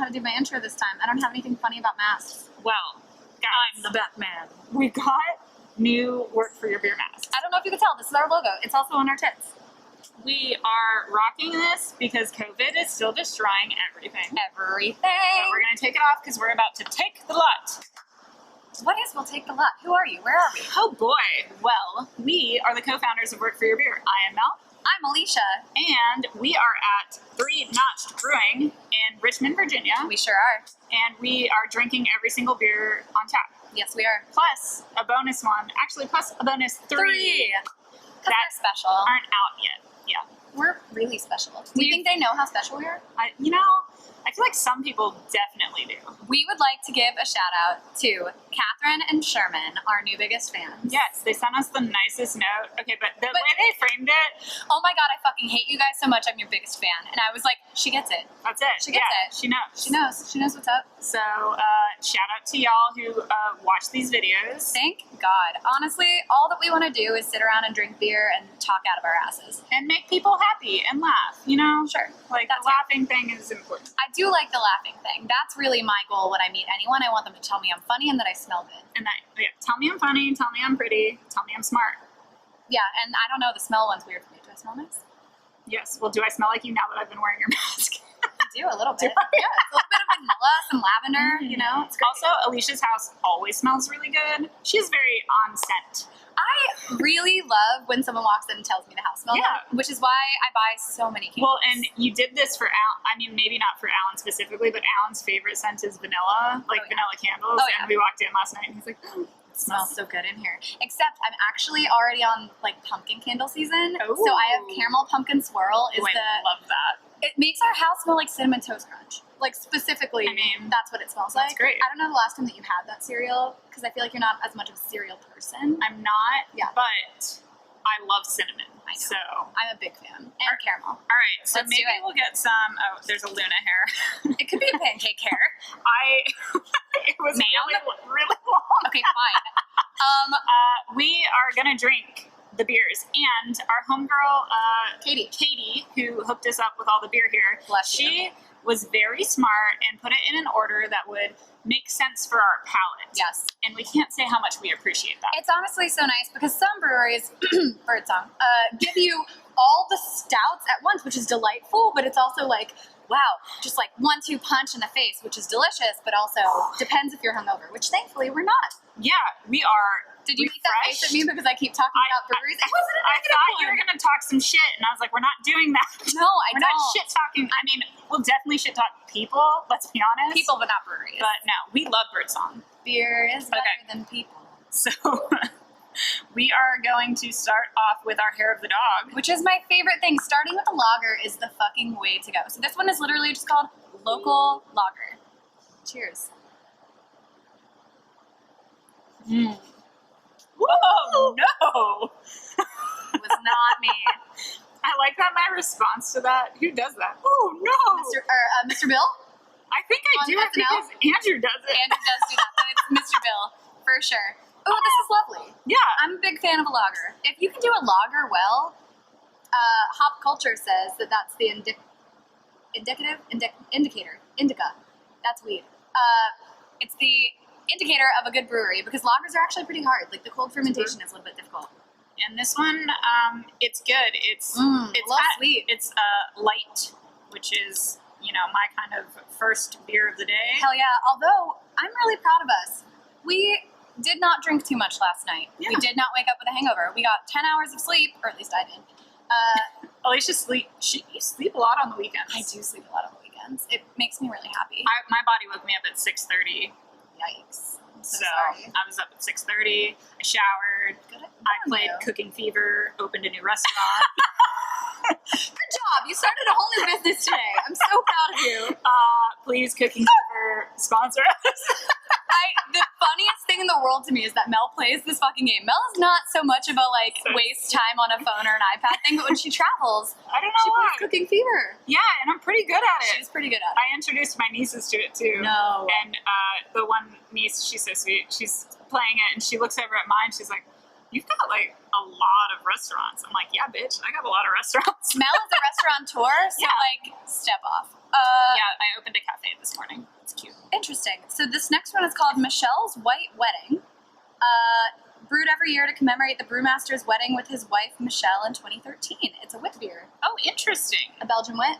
to do my intro this time. I don't have anything funny about masks. Well, guys, I'm the Batman. we got new work for your beer masks. I don't know if you can tell, this is our logo. It's also on our tits. We are rocking this because COVID is still destroying everything. Everything. But we're going to take it off because we're about to take the lot. What is We'll Take the Lot? Who are you? Where are we? Oh boy. Well, we are the co-founders of Work for Your Beer. I am Mel. I'm Alicia. And we are at Three Notch'd Brewing in Richmond, Virginia. We sure are. And we are drinking every single beer on tap. Yes, we are. Plus a bonus one. Actually, plus a bonus three. Because we're special. Aren't out yet. Yeah. We're really special. Do you think they know how special we are? I feel like some people definitely do. We would like to give a shout out to Catherine and Sherman, our new biggest fans. Yes, they sent us the nicest note. Okay, but the way they framed it. Oh my god, I fucking hate you guys so much. I'm your biggest fan. And I was like, she gets it. That's it. She gets it. She knows. She knows. She knows what's up. So, shout out to y'all who watch these videos. Thank God. Honestly, all that we want to do is sit around and drink beer and talk out of our asses. And make people happy and laugh, you know? Sure. Like, That's the laughing thing is important. I do like the laughing thing. That's really my goal when I meet anyone. I want them to tell me I'm funny and that I smell good. And tell me I'm funny, tell me I'm pretty, tell me I'm smart. Yeah, and I don't know, the smell one's weird for me. Do I smell nice? Yes. Well, do I smell like you now that I've been wearing your mask? I do, a little bit. Yeah, it's a little bit of vanilla, some lavender, you know? It's great. Also, Alicia's house always smells really good. She's very on scent. I really love when someone walks in and tells me the house smells good, which is why I buy so many candles. Well, and you did this for Alan. I mean, maybe not for Alan specifically, but Alan's favorite scent is vanilla, vanilla candles. And we walked in last night and he's like, oh, it smells so good in here. Except I'm actually already on like pumpkin candle season. Ooh. So I have caramel pumpkin swirl. I love that. It makes our house smell like Cinnamon Toast Crunch. Like specifically, I mean, that's what it smells like. That's great. I don't know the last time that you had that cereal because I feel like you're not as much of a cereal person. I'm not, but I love cinnamon. I know. So I'm a big fan. And caramel. All right, so Let's maybe we'll get some. Oh, there's a Luna hair. It could be a pancake hair. It was really long. Okay, fine. We are gonna drink the beers, and our homegirl Katie, who hooked us up with all the beer here, she was very smart and put it in an order that would make sense for our palate. Yes. And we can't say how much we appreciate that. It's honestly so nice because some breweries, birdsong, give you all the stouts at once, which is delightful, but it's also like, wow, just like 1-2 punch in the face, which is delicious, but also depends if you're hungover, which thankfully we're not. Yeah, we are. Did you make that face at me because I keep talking about breweries? I thought you were going to talk some shit, and I was like, we're not doing that. No, we're not shit talking. I mean, we'll definitely shit talk people, let's be honest. People, but not breweries. But no, we love birdsong. Beer is better than people. So we are going to start off with our hair of the dog. Which is my favorite thing. Starting with a lager is the fucking way to go. So this one is literally just called Local Lager. Cheers. Whoa, no! It was not me. I like that my response to that. Who does that? Oh, no! Mr. Bill? I think I do it because Andrew does it. Andrew does do that, but it's Mr. Bill, for sure. Oh, this is lovely. Yeah. I'm a big fan of a lager. If you can do a lager well, hop culture says that that's the indica. That's weed. It's the indicator of a good brewery because lagers are actually pretty hard. Like the cold fermentation is a little bit difficult. And this one, it's good. It's sweet. It's light, which is, my kind of first beer of the day. Hell yeah. Although I'm really proud of us. We did not drink too much last night. Yeah. We did not wake up with a hangover. We got 10 hours of sleep, or at least I did. Alicia you sleep a lot on the weekends. I do sleep a lot on the weekends. It makes me really happy. My body woke me up at 6:30. Yikes. So I was up at 6:30. I showered. I played Cooking Fever. Opened a new restaurant. Good job. You started a whole new business today. I'm so proud of you. Please, Cooking Fever, sponsor us. The funniest thing in the world to me is that Mel plays this fucking game. Mel is not so much of a waste time on a phone or an iPad thing, but when she travels, I don't know she why. plays Cooking Fever. Yeah, and I'm pretty good at it. She's pretty good at it. I introduced my nieces to it too. No. And the one niece, she's so sweet. She's playing it, and she looks over at mine. She's like, You've got like a lot of restaurants. I'm like, yeah, bitch, I got a lot of restaurants. Mel is a restaurateur, so Yeah. like, step off. Yeah, I opened a cafe this morning. It's cute. Interesting. So this next one is called Michelle's White Wedding. Brewed every year to commemorate the brewmaster's wedding with his wife Michelle in 2013. It's a wit beer. Oh, interesting. A Belgian wit.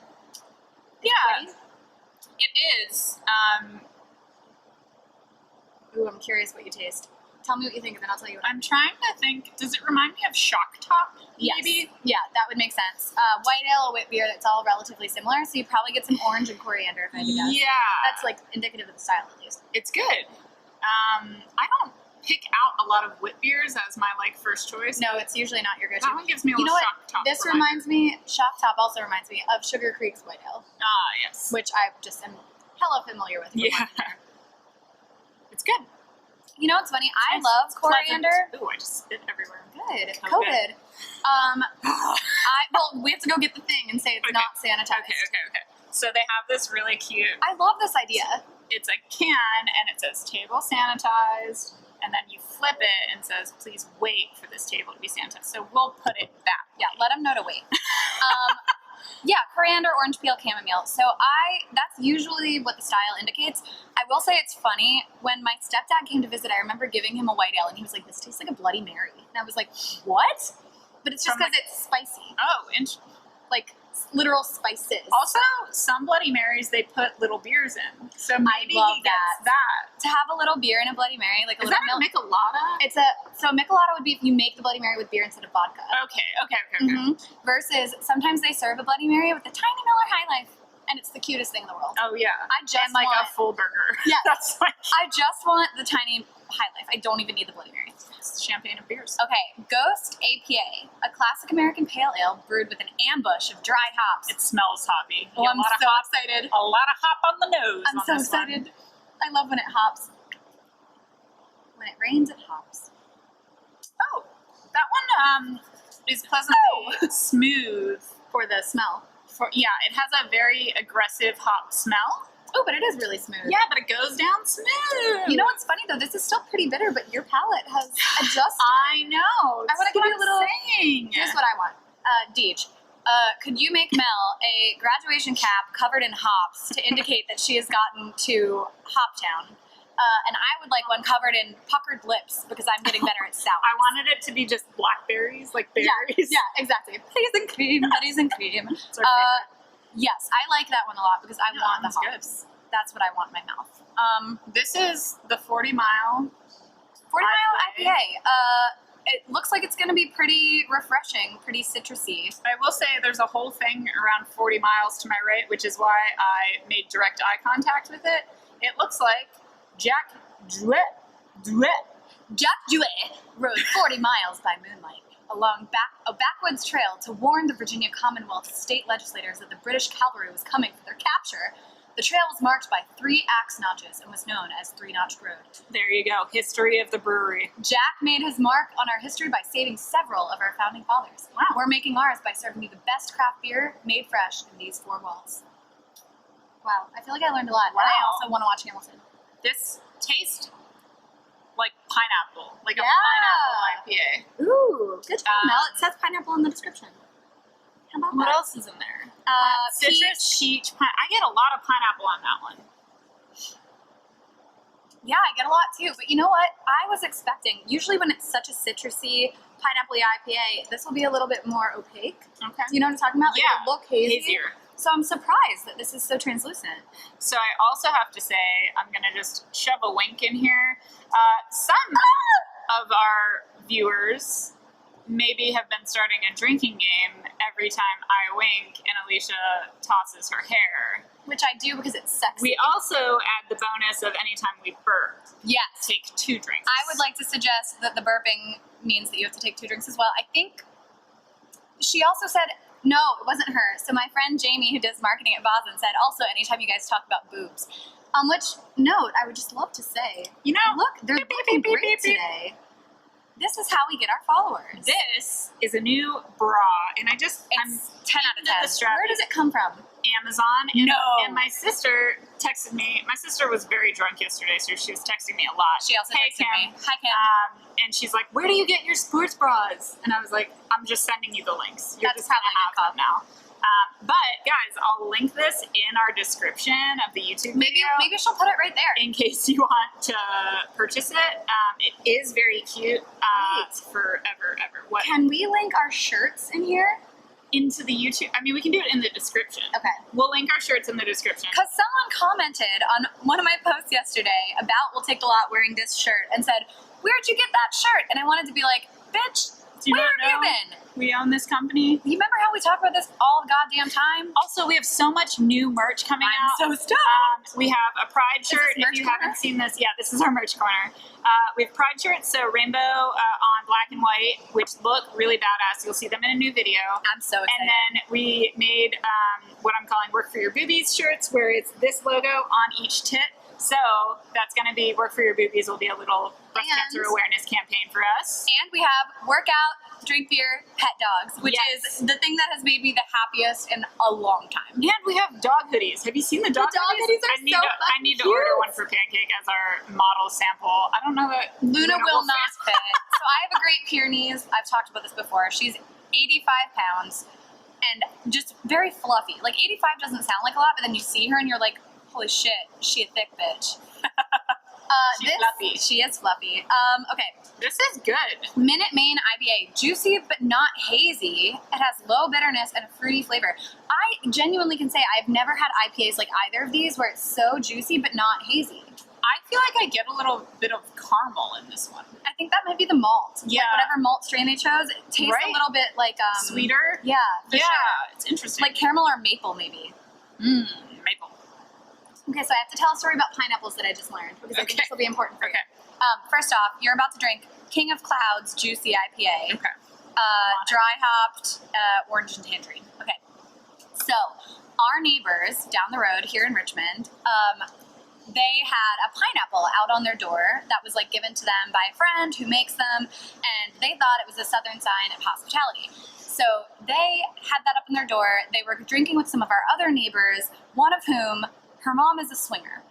Yeah, Witty? it is. Ooh, I'm curious what you taste. Tell me what you think, and then I'll tell you what I'm trying to think. Does it remind me of Shock Top? Yes. Maybe. Yeah, that would make sense. White ale, a wit beer, that's all relatively similar, so you probably get some orange and coriander if I had to guess. Yeah, That's like indicative of the style at least. it's good. I don't pick out a lot of wit beers as my like first choice. No, it's usually not your go-to. That one gives me a You know little what? Shock Top. This reminder. reminds me, Shock Top also reminds me of Sugar Creek's White Ale, Ah, yes. which I just am hella familiar with. from Yeah. working there. It's good. You know what's funny? I It's love pleasant. coriander. Ooh, I just spit everywhere. Good. Okay. COVID. Well, we have to go get the thing and say it's Okay. not sanitized. Okay. So they have this really cute. I love this idea. It's a can and it says table sanitized, and then you flip it and says please wait for this table to be sanitized. So we'll put it that way. Yeah, let them know to wait. Yeah, coriander, orange peel, chamomile. So that's usually what the style indicates. I will say it's funny, when my stepdad came to visit, I remember giving him a white ale and he was like, this tastes like a Bloody Mary. And I was like, what? But it's just From because it's spicy. Oh, interesting. Like literal spices. Also, some Bloody Marys they put little beers in, so maybe love he gets that. To have a little beer in a Bloody Mary, like a Is little that a milk. Michelada? So a Michelada would be if you make the Bloody Mary with beer instead of vodka. Okay. Mhm. Versus sometimes they serve a Bloody Mary with a tiny Miller High Life, and it's the cutest thing in the world. Oh yeah, I just and like want, a full burger. Yeah. That's like I just want the tiny High Life. I don't even need the Bloody Mary. champagne and beers. Okay, Ghost IPA, a classic American pale ale brewed with an ambush of dried hops. It smells hoppy. Oh, You get I'm a lot so of hop, excited. a lot of hop on the nose. I'm on so this one. excited. I love when it hops. When it rains, it hops. Oh, that one is pleasantly smooth. For the smell. Yeah, it has a very aggressive hop smell. Oh, but it is really smooth. Yeah, but it goes down smooth. You know what's funny though? This is still pretty bitter, but your palate has adjusted. I know. I wanna give you a little- Saying. Here's what I want. Deej, could you make Mel a graduation cap covered in hops to indicate that she has gotten to Hoptown? And I would like one covered in puckered lips because I'm getting better at sour. I wanted it to be just blackberries, like berries. Yeah, exactly. Peas and cream, buddies and cream. It's our favorite. Yes, I like that one a lot because I Yeah, want the that's hops. That's what I want in my mouth. This is the 40 Mile. 40 Mile IPA. It looks like it's going to be pretty refreshing, pretty citrusy. I will say there's a whole thing around 40 miles to my right, which is why I made direct eye contact with it. It looks like Jack Drouet Jack Jouet rode 40 miles by moonlight along a backwoods trail to warn the Virginia Commonwealth state legislators that the British cavalry was coming for their capture. The trail was marked by 3 axe notches and was known as Three Notch'd Road. There you go. History of the brewery. Jack made his mark on our history by saving several of our founding fathers. Wow. We're making ours by serving you the best craft beer made fresh in these 4 walls. Wow, I feel like I learned a lot. Wow. And I also want to watch Hamilton. This tastes like pineapple, like a Yeah. pineapple IPA. Ooh, good job, Mel. It Um, says pineapple in the description. How about What that? else is in there? Citrus. peach. I get a lot of pineapple on that one. Yeah, I get a lot too. But you know what? I was expecting, usually when it's such a citrusy, pineapple-y IPA, this will be a little bit more opaque. Okay. Do you know what I'm talking about? Like, Yeah, it'll look hazy. hazier. So I'm surprised that this is so translucent. So I also have to say, I'm gonna just shove a wink in here. Some of our viewers maybe have been starting a drinking game every time I wink and Alicia tosses her hair. Which I do because it's sexy. We also add the bonus of anytime we burp, Yes. take 2 drinks. I would like to suggest that the burping means that you have to take 2 drinks as well. I think she also said, no, it wasn't her. So my friend Jamie, who does marketing at Boslin, said also anytime you guys talk about boobs. On which note, I would just love to say, You know, look, they're beep, beep, looking beep, great beep, beep. today. This is how we get our followers. This is a new bra, and I'm It's 10 out of 10. distracted. Where does it come from? Amazon. And, No. And my sister texted me. My sister was very drunk yesterday, so she was texting me a lot. She also Hey, texted Kim. me. Hi, Kim. And she's like, "Where do you get your sports bras?" And I was like, "I'm just sending you the links. You're That's just gonna probably have them now." But guys, I'll link this in our description of the YouTube Maybe video she'll put it right there. in case you want to purchase it. It is very cute. Forever, ever. What? Can we link our shirts in here? Into the YouTube. I mean, we can do it in the description. Okay. We'll link our shirts in the description. Because someone commented on one of my posts yesterday about We'll Take the Lot wearing this shirt and said, "Where'd you get that shirt?" And I wanted to be like, "Bitch, Do you where not have know? you been? We own this company. You remember how we talk about this all the goddamn time?" Also, we have so much new merch coming out. I'm so stoked. We have a Pride shirt. this If merch you corner? haven't seen this, yeah, this is our merch corner. We have Pride shirts, so rainbow on black and white, which look really badass. You'll see them in a new video. I'm so excited. And then we made what I'm calling Work for Your Boobies shirts, where it's this logo on each tit. So that's going to be Work for Your Boobies will be a little breast cancer awareness campaign for us. And we have workout, drink beer, pet dogs, which Yes. is the thing that has made me the happiest in a long time. And we have dog hoodies. Have you seen the dog dog hoodies? hoodies are I need so to, I need to fucking order cute. one for Pancake as our model sample. I don't know that Luna will not fit. fit. So I have a Great Pyrenees. I've talked about this before. She's 85 pounds and just very fluffy. Like 85 doesn't sound like a lot, but then you see her and you're like, holy shit, she a thick bitch. She's fluffy. She is fluffy. Okay. This is good. Minute Maid IPA, juicy but not hazy. It has low bitterness and a fruity flavor. I genuinely can say I've never had IPAs like either of these where it's so juicy but not hazy. I feel like I get a little bit of caramel in this one. I think that might be the malt. Yeah. Like whatever malt strain they chose, it tastes Right? a little bit like Sweeter? Yeah, for Yeah, sure. it's interesting. Like caramel or maple maybe. maple. Okay, so I have to tell a story about pineapples that I just learned because I think Okay. this will be important for Okay. you. First off, you're about to drink King of Clouds Juicy IPA. Okay. Dry hopped, orange and tangerine. Okay. So, our neighbors down the road here in Richmond, they had a pineapple out on their door that was like given to them by a friend who makes them, and they thought it was a southern sign of hospitality. So they had that up on their door. They were drinking with some of our other neighbors, one of whom, her mom is a swinger.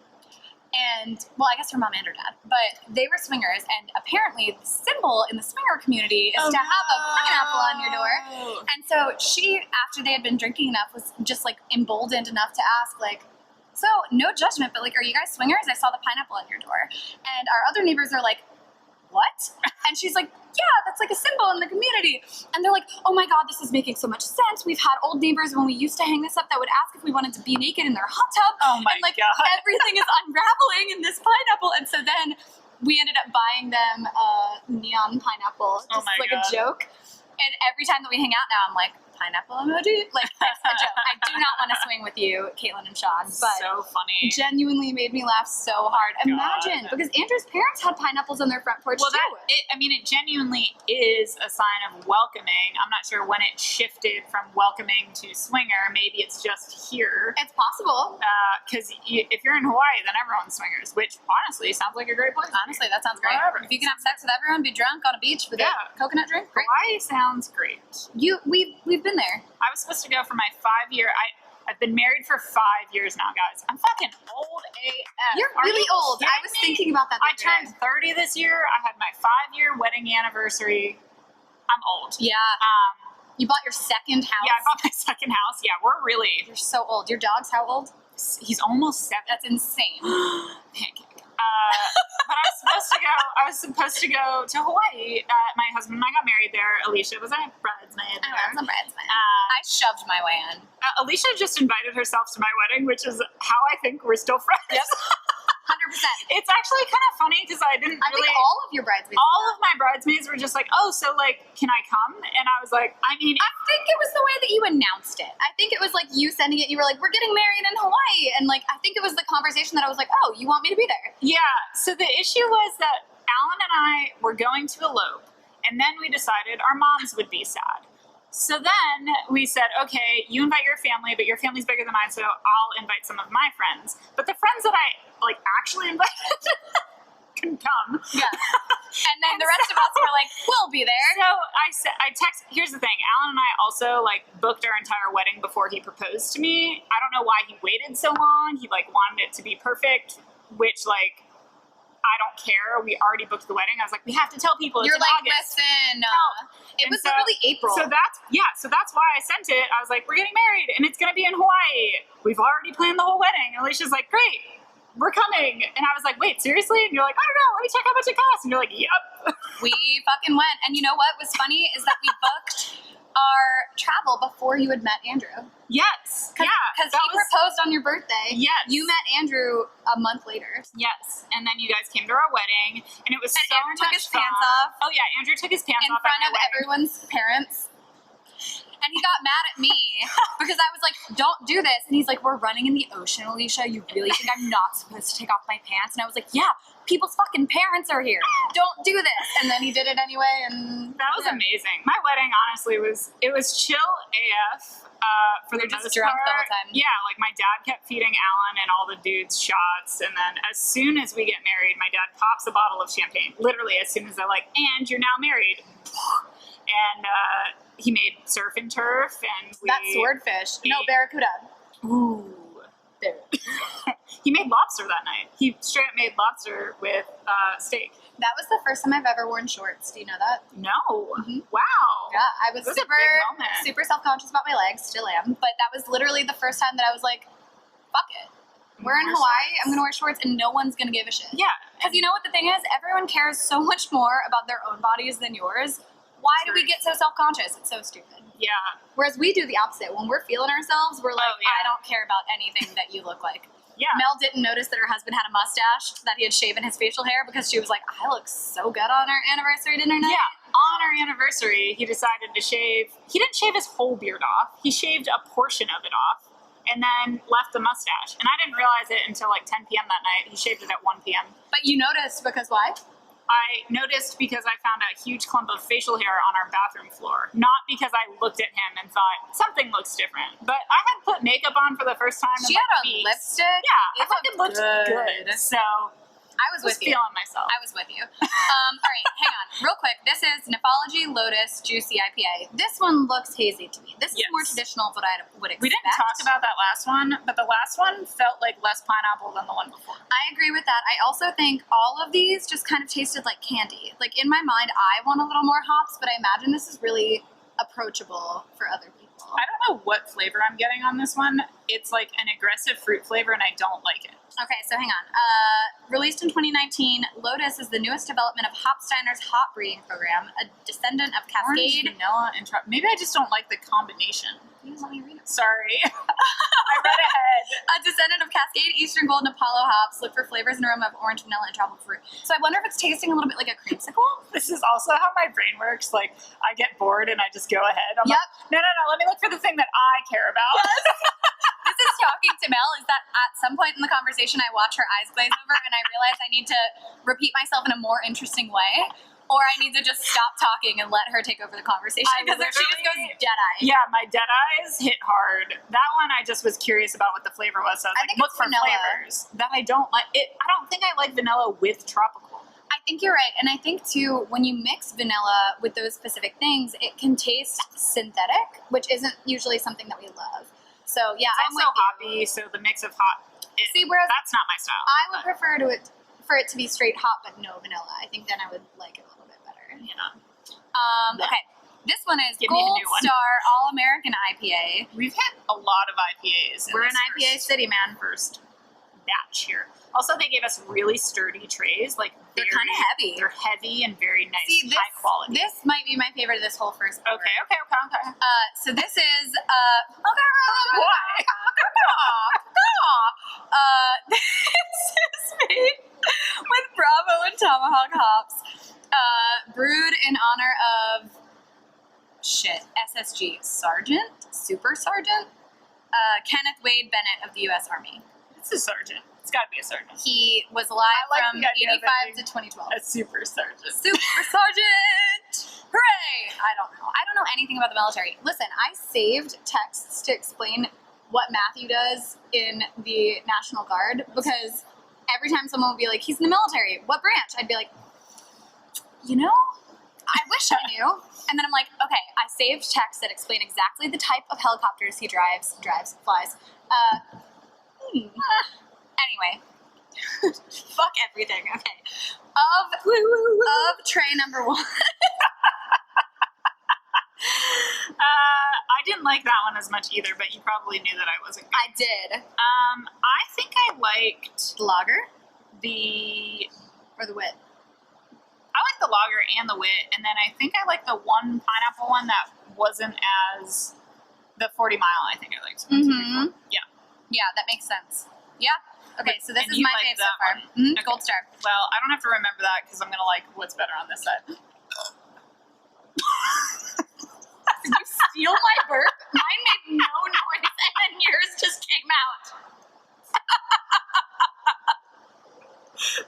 And, well, I guess her mom and her dad, but they were swingers, and apparently the symbol in the swinger community is to have a pineapple on your door. And so she, after they had been drinking enough, was just like emboldened enough to ask, like, so no judgment, but like, are you guys swingers? I saw the pineapple on your door. And our other neighbors are like, what? And she's like, yeah, that's like a symbol in the community. And they're like, oh my God, this is making so much sense. We've had old neighbors when we used to hang this up that would ask if we wanted to be naked in their hot tub. Oh my and like God. everything is unraveling in this pineapple. And so then we ended up buying them a neon pineapple, Oh just my like God. a joke. And every time that we hang out now, I'm like, pineapple emoji? Like, that's a joke. I do not want to swing with you, Caitlin and Sean, but so funny. genuinely made me laugh so hard. Imagine, because Andrew's parents had pineapples on their front porch Well, too. it genuinely is a sign of welcoming. I'm not sure when it shifted from welcoming to swinger. Maybe it's just here. It's possible. Because if you're in Hawaii, then everyone's swingers, which honestly sounds like a great place. Honestly, that sounds great. Whatever. If you can have sex with everyone, be drunk on a beach with Yeah. a coconut drink, great. Hawaii sounds great. We've been there. I was supposed to go for my 5-year. I've been married for 5 years now, guys. I'm fucking old AF. You're Are really you old. I kidding was me? thinking about that. I turned 30 this year. I had my 5-year wedding anniversary. I'm old. Yeah. You bought your second house. Yeah, I bought my second house. Yeah, we're really. You're so old. Your dog's how old? He's almost 7. That's insane. Pancake. But I was supposed to go to Hawaii. My husband and I got married there. Alicia was a bridesmaid I there. was a bridesmaid. I shoved my way in. Alicia just invited herself to my wedding, which is how I think we're still friends. Yep. 100%. It's actually kind of funny because I didn't I really. think all of your bridesmaids. All of my bridesmaids were just like, oh, so like, can I come? And I was like, I mean, I think it was the way that you announced it. I think it was like you sending it. You were like, we're getting married in Hawaii. And like, I think it was the conversation that I was like, oh, you want me to be there? yeah. So the issue was that Alan and I were going to elope, and then we decided our moms would be sad. So then we said, okay, you invite your family, but your family's bigger than mine, so I'll invite some of my friends. But the friends that I like actually invited couldn't come. Yeah. And then the rest of us were like, we'll be there. So I text. Here's the thing. Alan and I also like booked our entire wedding before he proposed to me. I don't know why he waited so long. He like wanted it to be perfect, which like I don't care. We already booked the wedding. I was like, we have to tell people. You're it's in like, August. listen, it was so, literally April. So that's why I sent it. I was like, we're getting married and it's gonna be in Hawaii. We've already planned the whole wedding. And Alicia's like, great, we're coming. And I was like, wait, seriously? And you're like, I don't know, let me check how much it costs. And you're like, yep. We fucking went. And you know what was funny is that we booked our travel before you had met Andrew. Yes. Because he proposed on your birthday. Yes. You met Andrew a month later. Yes. And then you guys came to our wedding and it was And so Andrew took much his pants fun. off. Oh yeah, Andrew took his pants In off front at of my wedding. everyone's parents. And he got mad at me because I was like, don't do this. And he's like, we're running in the ocean, Alicia. You really think I'm not supposed to take off my pants? And I was like, yeah, people's fucking parents are here. Don't do this. And then he did it anyway. And that was amazing. My wedding, honestly, was chill AF. For the just most drunk the part. whole time. Yeah, like my dad kept feeding Alan and all the dudes shots, and then as soon as we get married, my dad pops a bottle of champagne. Literally, as soon as they're like, "And you're now married," and he made surf and turf, and that swordfish. No, barracuda. Ooh. He made lobster that night. He straight up made lobster with steak. That was the first time I've ever worn shorts. Do you know that? No. Mm-hmm. Wow. Yeah, I was That was a big moment. super self-conscious about my legs, still am. But that was literally the first time that I was like, fuck it. We're in Wear Hawaii, shorts. I'm gonna wear shorts and no one's gonna give a shit. Yeah. Because you know what the thing is? Everyone cares so much more about their own bodies than yours. Why do we get so self-conscious? It's so stupid. Yeah. Whereas we do the opposite. When we're feeling ourselves, we're like, Oh, yeah. I don't care about anything that you look like. Yeah. Mel didn't notice that her husband had a mustache, that he had shaven his facial hair, because she was like, I look so good on our anniversary dinner night. Yeah, on our anniversary, he decided to shave. He didn't shave his whole beard off. He shaved a portion of it off and then left the mustache. And I didn't realize it until like 10 p.m. that night. He shaved it at 1 p.m. But you noticed because why? I noticed because I found a huge clump of facial hair on our bathroom floor. Not because I looked at him and thought, something looks different. But I had put makeup on for the first time in She like had on weeks. lipstick. Yeah, It I fucking looked good. So I was with you. feeling myself. I was with you. All right, hang on. Real quick. This is Nephology Lotus Juicy IPA. This one looks hazy to me. This is Yes. more traditional than I would expect. We didn't talk about that last one, but the last one felt like less pineapple than the one before. I agree with that. I also think all of these just kind of tasted like candy. Like in my mind, I want a little more hops, but I imagine this is really approachable for other people. I don't know what flavor I'm getting on this one. It's like an aggressive fruit flavor, and I don't like it. Okay, so hang on. Released in 2019, Lotus is the newest development of Hopsteiner's hop breeding program, a descendant of Orange, Cascade. vanilla, and maybe I just don't like the combination. You let me read it. Sorry. I read ahead. A descendant of Cascade, Eastern Golden Apollo hops. Look for flavors and aroma of orange, vanilla, and tropical fruit. So I wonder if it's tasting a little bit like a creamsicle. This is also how my brain works. Like, I get bored and I just go ahead. I'm Yep. like, no, let me look for the thing that I care about. This is talking to Mel, is that at some point in the conversation I watch her eyes glaze over and I realize I need to repeat myself in a more interesting way, or I need to just stop talking and let her take over the conversation, because if she just goes dead-eye. Yeah, my dead eyes hit hard. That one I just was curious about what the flavor was. So I was like, think look it's for vanilla. flavors. That I don't like. I don't think I like vanilla with tropical. I think you're right, and I think too, when you mix vanilla with those specific things, it can taste synthetic, which isn't usually something that we love. So yeah, It's I'm also with you. hoppy, so the mix of hop. See, whereas that's not my style. I would prefer for it to be straight hop but no vanilla. I think then I would like it a little bit better. Yeah. Okay, this one is Give me a Gold new one. Star All American IPA. We've had a lot of IPAs. We're in an this IPA first- city, man. First batch here. Also, they gave us really sturdy trays. Like They're kind of heavy. They're heavy and very nice, See, high quality. This might be my favorite of this whole first pour. Okay. So this is Why? this is made with Bravo and Tomahawk hops, brewed in honor of SSG Sergeant, Super Sergeant, Kenneth Wade Bennett of the U.S. Army. It's a sergeant. It's got to be a sergeant. He was alive I like from the idea of it 85 being to 2012. A super sergeant. Super Sergeant! Hooray! I don't know anything about the military. Listen, I saved texts to explain what Matthew does in the National Guard, because every time someone would be like, he's in the military, what branch? I'd be like, you know, I wish I knew. And then I'm like, okay, I saved texts that explain exactly the type of helicopters he flies. Anyway, fuck everything. Okay, of tray number 1. I didn't like that one as much either, but you probably knew that I wasn't. I did. I think I liked The lager or the wit. I like the lager and the wit, and then I think I like the one pineapple one that wasn't as the 40 Mile. I think I liked. Mm-hmm. Yeah, that makes sense. Yeah. Okay, so this And is you my liked fave so that far. one. Mm-hmm. Okay. Gold star. Well, I don't have to remember that because I'm gonna like what's better on this side. Did you steal my burp? Mine made no noise, and then yours just came out.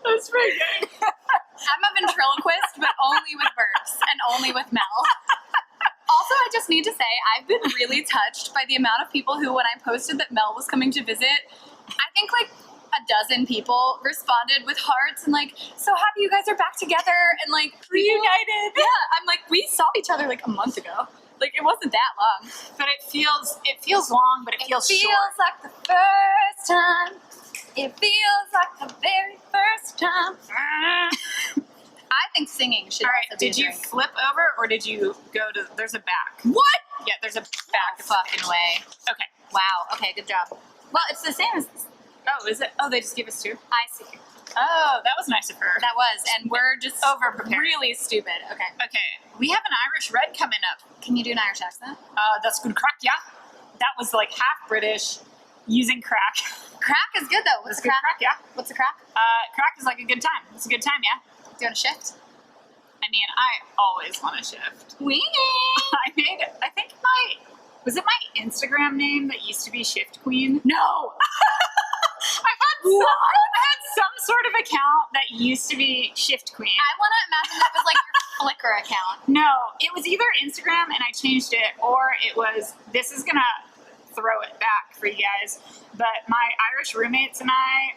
That's pretty good. I'm a ventriloquist, but only with burps and only with Mel. Also, I just need to say, I've been really touched by the amount of people who, when I posted that Mel was coming to visit, I think like a dozen people responded with hearts and like, so happy you guys are back together and like Reunited. Yeah, I'm like, we saw each other like a month ago. Like it wasn't that long. But it feels long, but it feels short. Like the first time. It feels like the very first time. I think singing should All also right, be did a you drink. flip over or did you go to, there's a back. What? Yeah, there's a back. No fucking way. Okay. Wow, okay, good job. Well, it's the same as Oh, is it? Oh, they just gave us 2? I see. Oh, that was nice of her. That was, and we're just Over-prepared. really stupid. Okay. Okay, we have an Irish red coming up. Can you do an Irish accent? That's good crack, yeah? That was like half British using crack. Crack is good though. What's That's the good crack? crack, yeah? What's the crack? Crack is like a good time. It's a good time, yeah? Do you want to shift? I mean, I always want to shift. Weenie! I think was it my Instagram name that used to be Shift Queen? No! I had some sort of account that used to be Shift Queen. I want to imagine that was like your Flickr account. No, it was either Instagram and I changed it, or it was, this is gonna throw it back for you guys, but my Irish roommates and my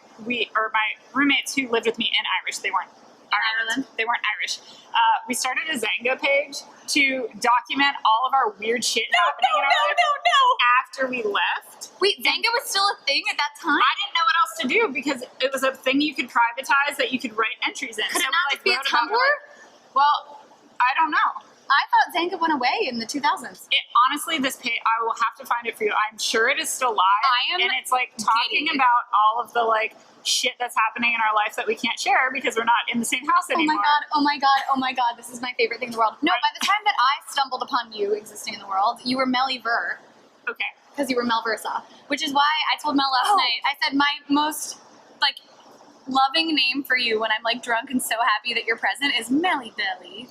roommates who lived with me in Irish, they weren't Ireland. They weren't Irish. We started a Zanga page to document all of our weird shit happening in our life after we left. Wait, Zanga was still a thing at that time? I didn't know what else to do because it was a thing you could privatize that you could write entries in. Could it we, not just be a wrote about Tumblr? Well, I don't know. I thought Zanga went away in the 2000s. Honestly, this page, I will have to find it for you. I'm sure it is still live. And it's like talking giddy. about all of the like shit that's happening in our life that we can't share because we're not in the same house anymore. Oh my god, this is my favorite thing in the world. No, by the time that I stumbled upon you existing in the world, you were Melly Ver. Okay. Because you were Mel Versa. Which is why I told Mel last night, I said my most like loving name for you when I'm like drunk and so happy that you're present is Melly Belly.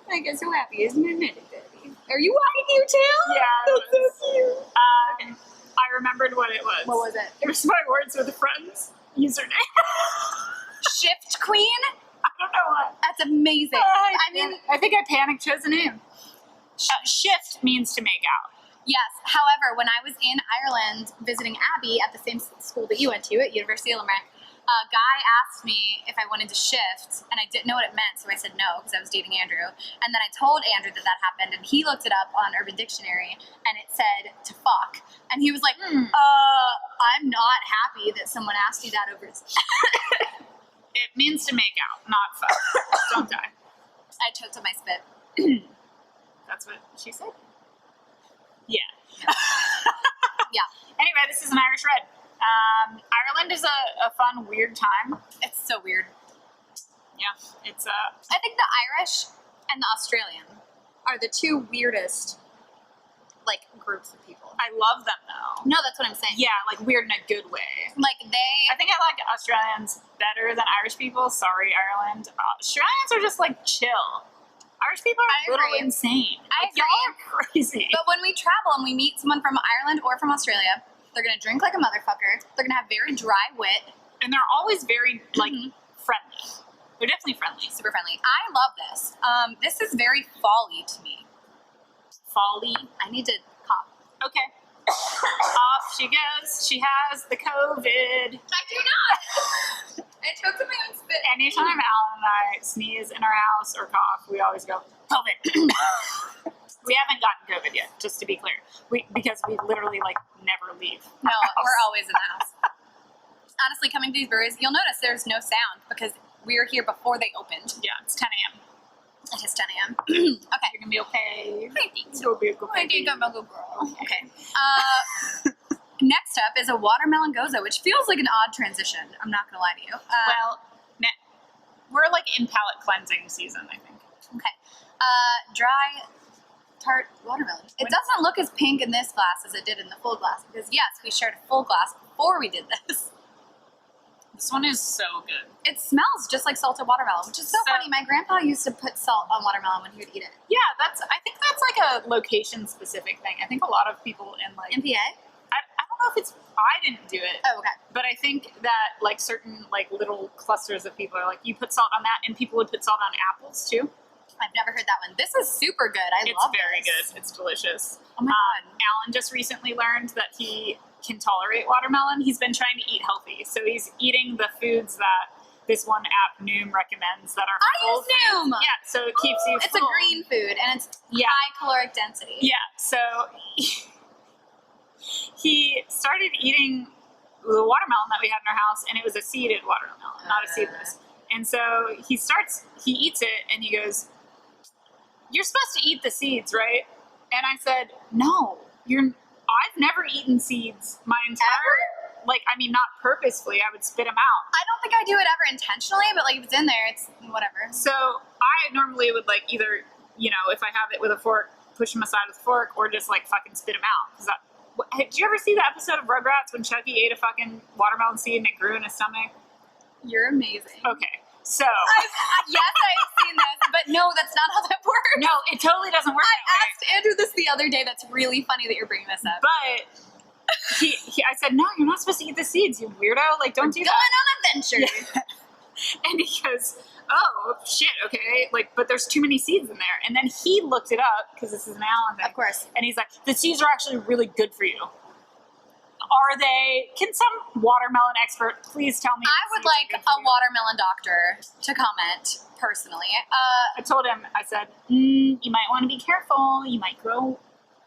I get so happy, isn't it, Melly Belly? Are you wagging your tail? Yeah. That's so cute. I remembered what it was. What was it? It was my Words with Friends username. Shift Queen? I don't know what. That's amazing. I think I panicked, chose a name. Shift means to make out. Yes. However, when I was in Ireland visiting Abby at the same school that you went to at University of Limerick, a guy asked me if I wanted to shift, and I didn't know what it meant, so I said no because I was dating Andrew. And then I told Andrew that happened, and he looked it up on Urban Dictionary, and it said to fuck. And he was like, I'm not happy that someone asked you that over. It means to make out, not fuck. Don't die. I choked on my spit. That's what she said? Yeah. Yeah. Anyway, this is an Irish Red. Ireland is a fun, weird time. It's so weird. Yeah, it's I think the Irish and the Australian are the two weirdest, like, groups of people. I love them though. No, that's what I'm saying. Yeah, like weird in a good way. Like I think I like Australians better than Irish people. Sorry, Ireland. Australians are just like chill. Irish people are a little insane. I agree. Y'all are crazy. But when we travel and we meet someone from Ireland or from Australia, they're gonna drink like a motherfucker. They're gonna have very dry wit. And they're always very, like, friendly. They're definitely friendly. Super friendly. I love this. This is very fall-y to me. Folly. I need to cop. Okay. Off she goes. She has the COVID. I do not. I choked on my own spit. Anytime Alan and I sneeze in our house or cough, we always go, COVID. We haven't gotten COVID yet, just to be clear. Because we literally, like, never leave. No, we're always in the house. Honestly, coming to these breweries, you'll notice there's no sound because we were here before they opened. Yeah, it's 10 a.m. It is 10 a.m. Okay. Okay. You're going to be okay. I think so. You'll be okay. I think I'm a good girl. Okay. Next up is a watermelon gose, which feels like an odd transition. I'm not going to lie to you. Well, we're like in palate cleansing season, I think. Okay. Dry tart watermelon. It doesn't look as pink in this glass as it did in the full glass because, yes, we shared a full glass before we did this. This one is so good. It smells just like salted watermelon, which is so funny. My grandpa used to put salt on watermelon when he would eat it. Yeah, I think that's like a location specific thing. I think a lot of people in like MPA? I don't know if it's I didn't do it. Oh, okay. But I think that like certain like little clusters of people are like, you put salt on that, and people would put salt on apples too. I've never heard that one. This is super good. I love it. It's very good. It's delicious. Oh my God. Alan just recently learned that he can tolerate watermelon. He's been trying to eat healthy, so he's eating the foods that this one app Noom recommends that are full use Noom. foods. Yeah, so it keeps you It's full. a green food and it's high caloric density. Yeah, so he started eating the watermelon that we had in our house, and it was a seeded watermelon, not a seedless. And so he eats it, and he goes, "You're supposed to eat the seeds, right?" And I said, "No, I've never eaten seeds my entire, like, I mean, not purposefully, I would spit them out. I don't think I do it ever intentionally, but like if it's in there, it's whatever. So I normally would like either, you know, if I have it with a fork, push them aside with a fork, or just like fucking spit them out. Did you ever see the episode of Rugrats when Chucky ate a fucking watermelon seed and it grew in his stomach? You're amazing. Okay, so. Yes, I've seen this, but no, that's not how that works. No, it totally doesn't work that way. I asked Andrew this the other day. That's really funny that you're bringing this up. But I said, "No, you're not supposed to eat the seeds, you weirdo. Like, don't do that." Going on adventure. Yeah. And he goes, "Oh, shit, okay. Like, but there's too many seeds in there." And then he looked it up, because this is an Alan thing. Of course. And he's like, "The seeds are actually really good for you." Are they? Can some watermelon expert please tell me? I would like a watermelon doctor to comment personally. I told him, I said, you might want to be careful. You might grow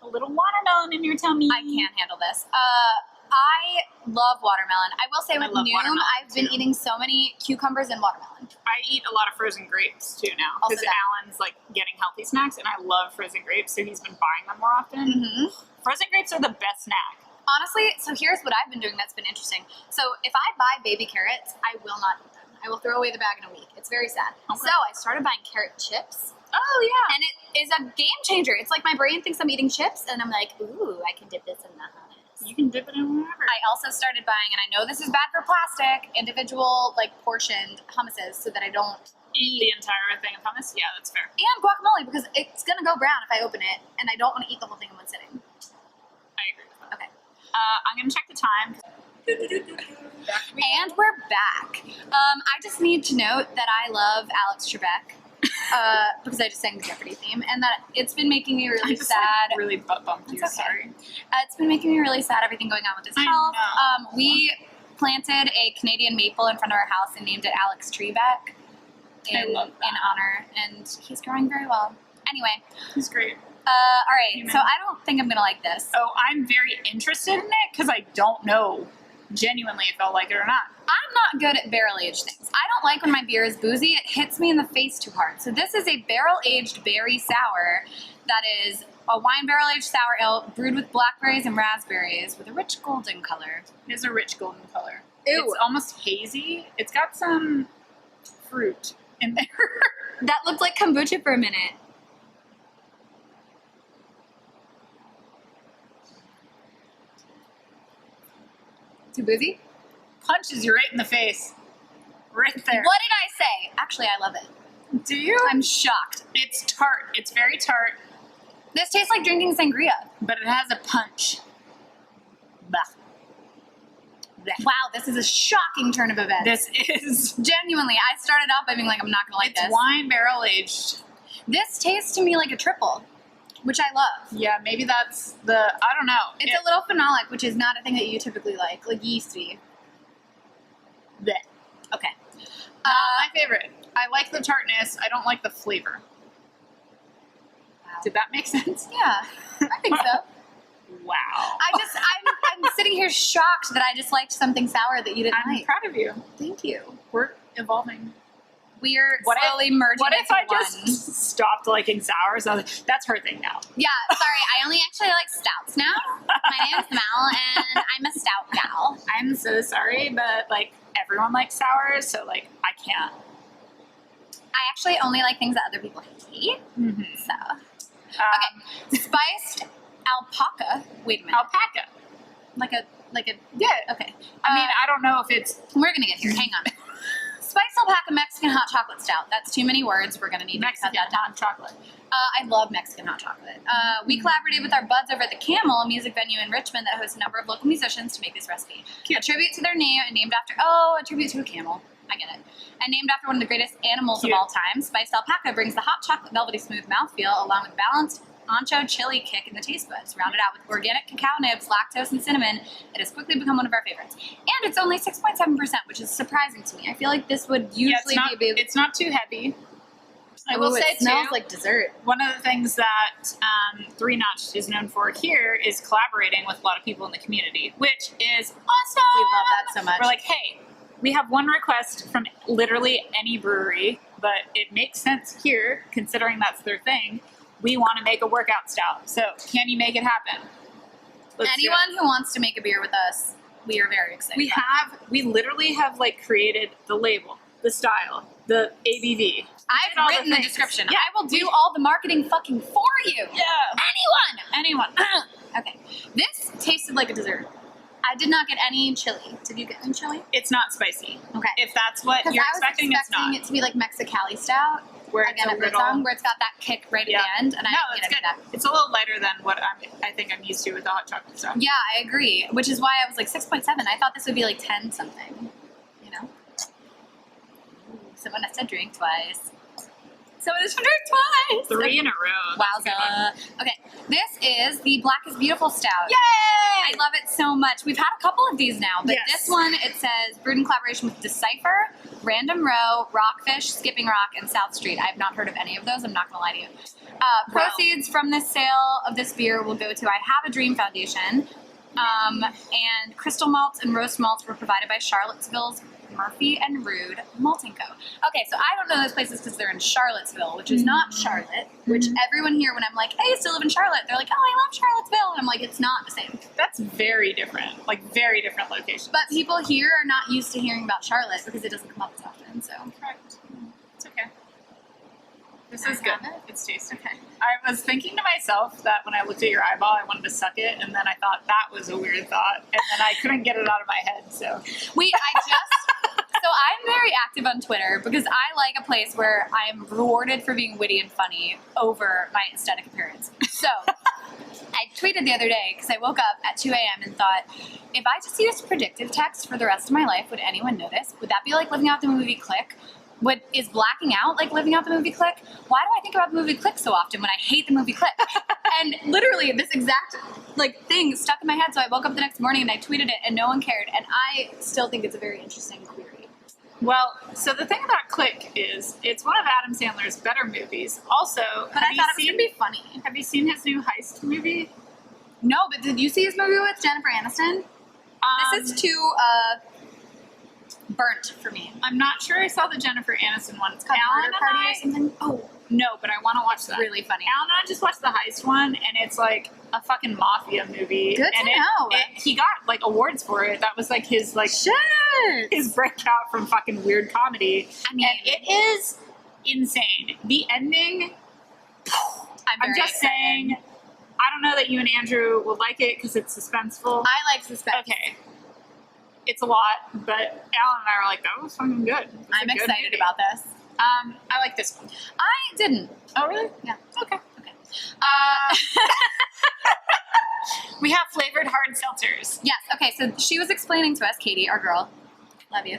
a little watermelon in your tummy. I can't handle this. I love watermelon. I will say with Noom, I've been eating so many cucumbers and watermelon. I eat a lot of frozen grapes too now, because Alan's like getting healthy snacks, and I love frozen grapes, so he's been buying them more often. Mm-hmm. Frozen grapes are the best snack. Honestly, so here's what I've been doing that's been interesting. So if I buy baby carrots, I will not eat them. I will throw away the bag in a week. It's very sad. Okay. So I started buying carrot chips. Oh, yeah. And it is a game changer. It's like my brain thinks I'm eating chips, and I'm like, ooh, I can dip this in the hummus. You can dip it in whatever. I also started buying, and I know this is bad for plastic, individual, like, portioned hummuses so that I don't eat the entire thing of hummus? Yeah, that's fair. And guacamole, because it's going to go brown if I open it, and I don't want to eat the whole thing in one sitting. I agree with that. Okay. I'm going to check the time. And we're back. I just need to note that I love Alex Trebek because I just sang the Jeopardy theme, and that it's been making me really sad. Like, really butt bumped you. Okay. Sorry. It's been making me really sad. Everything going on with his health. We planted a Canadian maple in front of our house and named it Alex Trebek in honor, and he's growing very well. Anyway, he's great. All right, so I don't think I'm gonna like this. Oh, I'm very interested in it because I don't know genuinely if I'll like it or not. I'm not good at barrel-aged things. I don't like when my beer is boozy. It hits me in the face too hard. So this is a barrel-aged berry sour that is a wine barrel-aged sour ale brewed with blackberries and raspberries with a rich golden color. It is a rich golden color. Ew. It's almost hazy. It's got some fruit in there. That looked like kombucha for a minute. Too boozy? Punches you right in the face. Right there. What did I say? Actually, I love it. Do you? I'm shocked. It's tart. It's very tart. This tastes like drinking sangria. But it has a punch. Bah. Wow, this is a shocking turn of events. This is. Genuinely, I started off by being like, I'm not going to like this. It's wine barrel aged. This tastes to me like a triple. which I love. Yeah, maybe that's I don't know. It's a little phenolic, which is not a thing that you typically like yeasty. Bleh. Okay. Not my favorite. I like the tartness. I don't like the flavor. Wow. Did that make sense? Yeah, I think so. Wow. I'm sitting here shocked that I just liked something sour that you didn't I'm like. proud of you. Thank you. We're evolving. We're slowly merging. What if into I one. just stopped liking sours? I was like, that's her thing now. Yeah, sorry. I only actually like stouts now. My name's Mel, and I'm a stout gal. I'm so sorry, but like everyone likes sours, so like I can't. I actually only like things that other people hate. Mm-hmm. So, okay, spiced alpaca. Wait a minute. Alpaca. Like a. Yeah. Okay. I mean, I don't know if it's. We're gonna get here. Hang on. Spiced alpaca Mexican hot chocolate stout. That's too many words. We're gonna need Mexican to cut that down. hot chocolate. I love Mexican hot chocolate. We collaborated with our buds over at the Camel, a music venue in Richmond that hosts a number of local musicians to make this recipe. Cute. A tribute to their name and named after, a tribute to a camel. I get it. And named after one of the greatest animals Cute. of all time, spiced alpaca brings the hot chocolate velvety smooth mouthfeel along with balanced ancho chili kick in the taste buds. Rounded out with organic cacao nibs, lactose, and cinnamon, it has quickly become one of our favorites. And it's only 6.7%, which is surprising to me. I feel like this would usually be a it's not too heavy. I will say, it smells too, like dessert. one of the things that Three Notch'd is known for here is collaborating with a lot of people in the community, which is awesome. We love that so much. We're like, hey, we have one request from literally any brewery, but it makes sense here, considering that's their thing. We want to make a workout stout, so can you make it happen? Let's do it. Anyone who wants to make a beer with us, we are very excited. We literally have like created the label, the style, the ABV. I've written the description. Yeah, I will do all the marketing fucking for you. Yeah. Anyone. Okay. This tasted like a dessert. I did not get any chili. Did you get any chili? It's not spicy. Okay. If that's what you're expecting, it's not. it to be like Mexicali stout. Where Again, it's a at little, Birdsong, where it's got that kick right at the end. And I it's didn't good. get that. It's a little lighter than what I think I'm used to with the hot chocolate stuff. Yeah, I agree. Which is why I was like 6.7. I thought this would be like 10 something. You know? Ooh, someone has to drink twice. Someone has to drink twice. 3 in a row. That's a good Wowza. Okay, this is the Black is Beautiful Stout. Yay! I love it so much. We've had a couple of these now, but Yes. this one, it says brewed in collaboration with Decipher, Random Row, Rockfish, Skipping Rock, and South Street. I have not heard of any of those. I'm not going to lie to you. Proceeds from this sale of this beer will go to I Have a Dream Foundation. And crystal malts and roast malts were provided by Charlottesville's Murphy and Rude Malting Co. Okay, so I don't know those places because they're in Charlottesville, which is not Charlotte, which everyone here, when I'm like, hey, I still live in Charlotte, they're like, oh, I love Charlottesville. And I'm like, it's not the same. That's very different. Like, very different locations. But people here are not used to hearing about Charlotte because it doesn't come up as often, so. Correct. It's okay. This is good. have it? It's tasty. Okay. I was thinking to myself that when I looked at your eyeball, I wanted to suck it, and then I thought that was a weird thought, and then I couldn't get it out of my head, so. So I'm very active on Twitter because I like a place where I'm rewarded for being witty and funny over my aesthetic appearance. So I tweeted the other day because I woke up at 2 a.m. and thought, if I just used predictive text for the rest of my life, would anyone notice? Would that be like living out the movie Click? Is blacking out like living out the movie Click? Why do I think about the movie Click so often when I hate the movie Click? And literally this exact thing stuck in my head, so I woke up the next morning and I tweeted it and no one cared, and I still think it's a very interesting query. Well, so the thing about Click is it's one of Adam Sandler's better movies. Also, But I thought it was going to be funny. Have you seen his new heist movie? No, but did you see his movie with Jennifer Aniston? This is too burnt for me. I'm not sure I saw the Jennifer Aniston one. It's called Alan Murder Party or something. Oh, No, but I want to watch that. really funny. Alan and I just watched the heist one, and it's like a fucking mafia movie. Good and to know. He got like awards for it. That was like his Shit! his breakout from fucking weird comedy. I mean, And it is insane. The ending. I'm just saying. I don't know that you and Andrew will like it because it's suspenseful. I like suspense. Okay. It's a lot, but Alan and I are like, that was fucking good. It was a I'm good excited movie. about this. I like this one. I didn't. Oh, really? Yeah. Okay. Okay. We have flavored hard seltzers. Yes. Okay. So she was explaining to us, Katie, our girl, love you.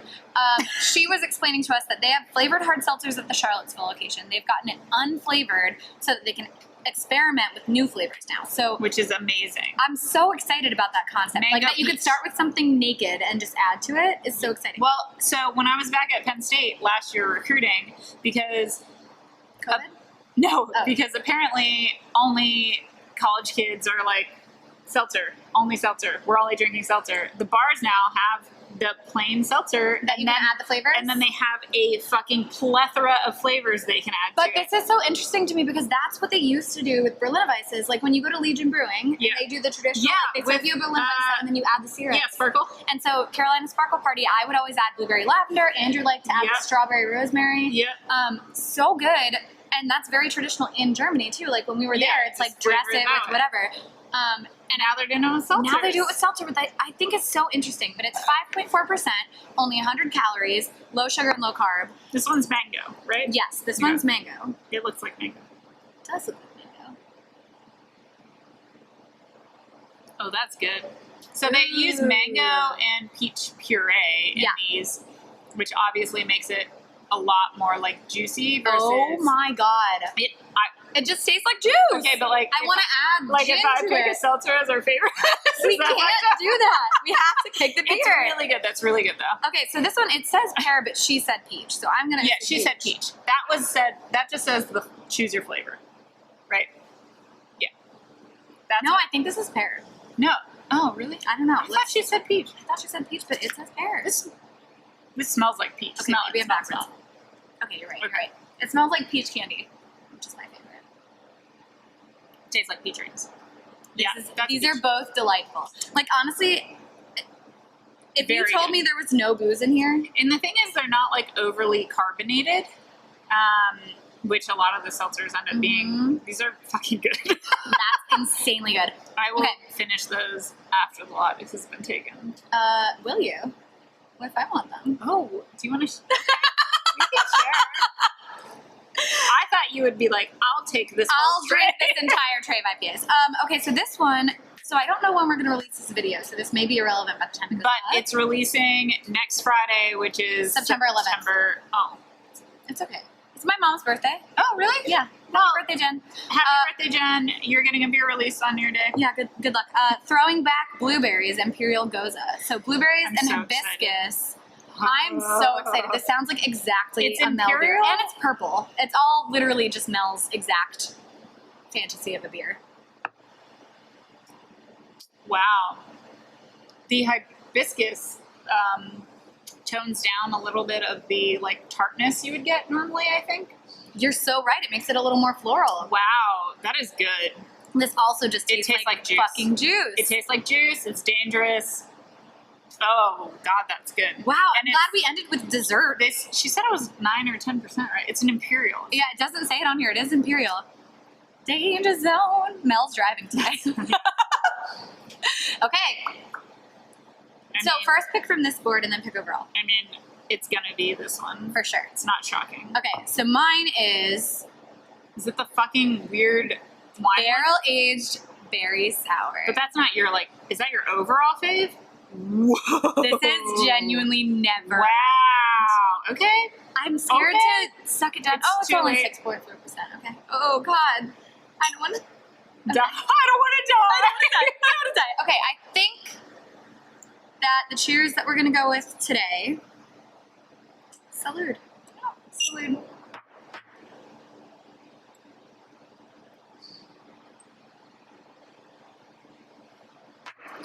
She was explaining to us that they have flavored hard seltzers at the Charlottesville location. They've gotten it unflavored so that they can experiment with new flavors now. So which is amazing. I'm so excited about that concept. Mango Like that you could peach. start with something naked and just add to it is so exciting. Well, so when I was back at Penn State last year recruiting, because COVID? no, Oh. because apparently only college kids are like seltzer, only seltzer. We're only drinking seltzer. The bars now have the plain seltzer That you can add the flavors? and then they have a fucking plethora of flavors they can add But to it. this is so interesting to me because that's what they used to do with Berliner Weisses. Like when you go to Legion Brewing, Yeah. and they do the traditional, Yeah, like, they serve with, you a Berliner Weisse and then you add the syrup. Yeah, sparkle. And so Carolina Sparkle Party, I would always add blueberry lavender. Andrew liked to add Yep. the strawberry rosemary. Yep. So good. And that's very traditional in Germany too. Like when we were Yeah, there, it's like just dress flavor it it with out. whatever. And now they're doing it with seltzers. Now they do it with seltzer, but I think it's so interesting. But it's 5.4%, only 100 calories, low sugar and low carb. This one's mango, right? Yes, this Yeah. one's mango. It looks like mango. It does look like mango. Oh, that's good. So they use Ooh. mango and peach puree in Yeah. these, which obviously makes it a lot more like juicy versus. Oh my god. It just tastes like juice. Okay, but like I want to add like gin if I to pick a it. seltzer as our favorite, We is that can't like do that. We have to kick the beer. It's really good. That's really good though. Okay, so this one, it says pear, but she said peach. So I'm going to Yeah, she said peach. That just says the choose your flavor, right? Yeah. That's No, what- I think this is pear. no. Oh, really? I don't know. I thought she said peach. I thought she said peach, but it says pear. This smells like peach. Okay, Smell maybe it. I'm Smell it, backwards. smell it. Okay, you're right. You're Okay. right. It smells like peach candy, which is my favorite. Tastes like peach rings. Yeah, that's These peach. are both delightful. Like, honestly, if you Very told good. me there was no booze in here, And the thing is, they're not like overly carbonated, which a lot of the seltzers end up being. These are fucking good. that's insanely good. I will Okay. finish those after the Lotus has been taken. Will you? What if I want them? Oh, do you want to? We can share. I thought you would be like, I'll take this. I'll whole drink tray. this entire tray of IPAs. Okay, so this one, so I don't know when we're going to release this video, so this may be irrelevant by the time it goes But up. it's releasing next Friday, which is September 11th. Oh, It's okay. It's my mom's birthday. oh, really? Yeah. Well, Happy birthday, Jen. Happy birthday, Jen! You're getting a beer release on your day. Yeah, good luck. Throwing back blueberries, Imperial Gose. So blueberries I'm and so hibiscus. I'm so excited. This sounds like exactly It's a Mel beer. Imperial? And it's purple. It's all literally just Mel's exact fantasy of a beer. Wow. The hibiscus tones down a little bit of the like tartness you would get normally, I think. You're so right. It makes it a little more floral. Wow, that is good. This also just It tastes, tastes like juice. fucking juice. It tastes like juice. It's dangerous. Oh God, that's good. Wow, And I'm glad we ended with dessert. This, she said it was 9 or 10%, right? It's an imperial. Yeah, it doesn't say it on here. It is Imperial. Danger zone. Mel's driving today. Okay. I So mean- first pick from this board and then pick overall. I mean, it's gonna be this one. For sure. It's not shocking. Okay, so mine is Is it the fucking weird wine? barrel aged berry sour. But that's not your like. Is that your overall fave? Whoa. This is genuinely never. Wow. Okay. I'm scared Okay. to suck it down. It's Oh, it's too only late. 6.4%. Okay. Oh God, I don't want to. I don't want to die. I don't want to die. Okay, I think that the cheers that we're gonna go with today. Salud. Salud.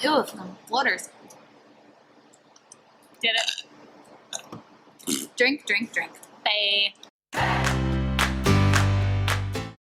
Ew, the waters. Did it. Drink. Bye.